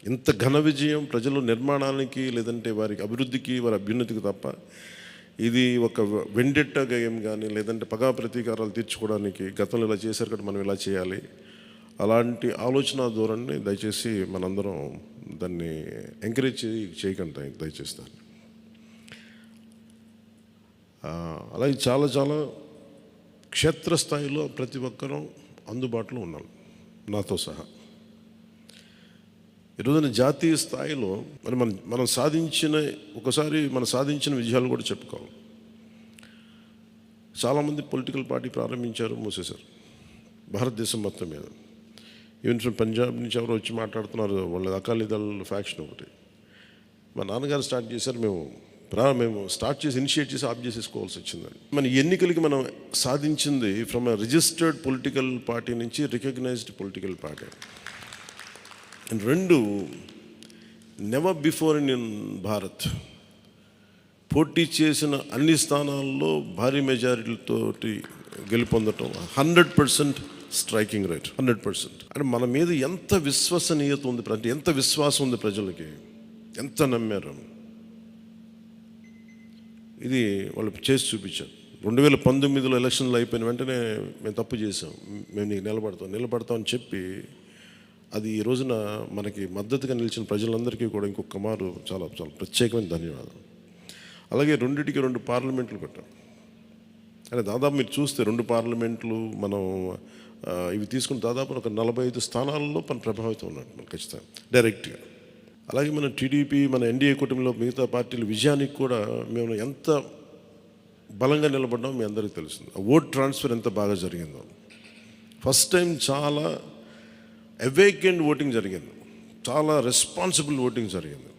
ఇంత ఘన విజయం ప్రజల నిర్మాణానికి లేదంటే వారికి అభివృద్ధికి వారి అభ్యున్నతికి తప్ప ఇది ఒక వెండెట్ట గేయం కానీ లేదంటే పగా ప్రతీకారాలు తీర్చుకోవడానికి గతంలో ఇలా చేశారు కదా మనం ఇలా చేయాలి అలాంటి ఆలోచన ధోరణిని దయచేసి మనందరం దాన్ని ఎంకరేజ్ చేయకండి దయచేసి దాన్ని. అలాగే చాలా చాలా క్షేత్రస్థాయిలో ప్రతి ఒక్కరూ అందుబాటులో ఉన్నాం నాతో సహా. ఈరోజున జాతీయ స్థాయిలో మరి మనం సాధించిన మనం సాధించిన విజయాలు కూడా చెప్పుకోవాలి. చాలామంది పొలిటికల్ పార్టీ ప్రారంభించారు, మూసేశారు భారతదేశం మొత్తం మీద. ఈవెన్ ఫ్రమ్ పంజాబ్ నుంచి ఎవరు వచ్చి మాట్లాడుతున్నారు, వాళ్ళ అకాలీదళ ఫ్యాక్షన్ ఒకటి. మా నాన్నగారు స్టార్ట్ చేశారు, మేము స్టార్ట్ చేసి ఇనిషియేట్ చేసి ఆఫ్ చేసేసుకోవాల్సి వచ్చిందని. మన ఎన్నికలకి మనం సాధించింది ఫ్రమ్ రిజిస్టర్డ్ పొలిటికల్ పార్టీ నుంచి రికగ్నైజ్డ్ పొలిటికల్ పార్టీ. అండ్ రెండు, నెవర్ బిఫోర్ ఇన్ భారత్ పోటీ చేసిన అన్ని స్థానాల్లో భారీ మెజారిటీతోటి గెలుపొందటం 100% స్ట్రైకింగ్ రేట్, 100%. అంటే మన మీద ఎంత విశ్వసనీయత ఉంది, అంటే ఎంత విశ్వాసం ఉంది ప్రజలకి, ఎంత నమ్మారు, ఇది వాళ్ళు చేసి చూపించారు. 2019లో ఎలక్షన్లు అయిపోయిన వెంటనే మేము తప్పు చేసాం, మేము నీకు నిలబడతాం అని చెప్పి అది ఈ రోజున మనకి మద్దతుగా నిలిచిన ప్రజలందరికీ కూడా ఇంకొక మారు చాలా చాలా ప్రత్యేకమైన ధన్యవాదాలు. అలాగే 2 పార్లమెంట్లు పెట్టాం. అంటే దాదాపు మీరు చూస్తే 2 పార్లమెంట్లు మనం ఇవి తీసుకుని దాదాపు ఒక 45 స్థానాల్లో మనం ప్రభావితం ఉన్నట్టు మనం ఖచ్చితంగా డైరెక్ట్గా. అలాగే మన టీడీపీ, మన ఎన్డీఏ కూటమిలో మిగతా పార్టీల విజయానికి కూడా మేము ఎంత బలంగా నిలబడ్డామో మీ అందరికీ తెలుస్తుంది. ఓట్ ట్రాన్స్ఫర్ ఎంత బాగా జరిగిందో. ఫస్ట్ టైం చాలా అవేకెండ్ ఓటింగ్ జరిగింది, చాలా రెస్పాన్సిబుల్ ఓటింగ్ జరిగింది.